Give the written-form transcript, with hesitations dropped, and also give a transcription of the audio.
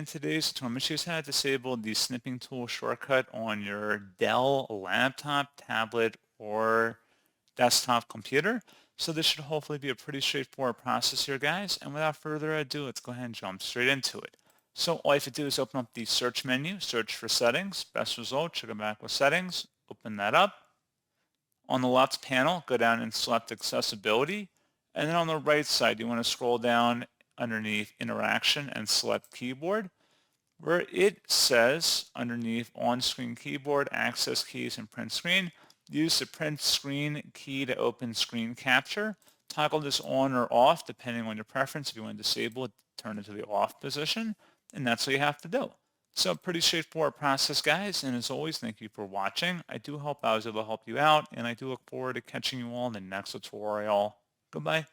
in today's tutorial, I'm going to show you how to disable the Snipping Tool shortcut on your Dell laptop, tablet, or desktop computer. So this should hopefully be a pretty straightforward process here, guys. And without further ado, let's go ahead and jump straight into it. So all you have to do is open up the search menu, search for settings. Best result, should go back with settings. Open that up. On the left panel, go down and select accessibility. And then on the right side, you want to scroll down underneath interaction and select keyboard, where it says underneath on-screen keyboard, access keys, and print screen. Use the print screen key to open screen capture. Toggle this on or off depending on your preference. If you want to disable it, turn it to the off position, and that's what you have to do. So pretty straightforward process, guys, and as always, thank you for watching. I do hope I was able to help you out, and I do look forward to catching you all in the next tutorial. Goodbye.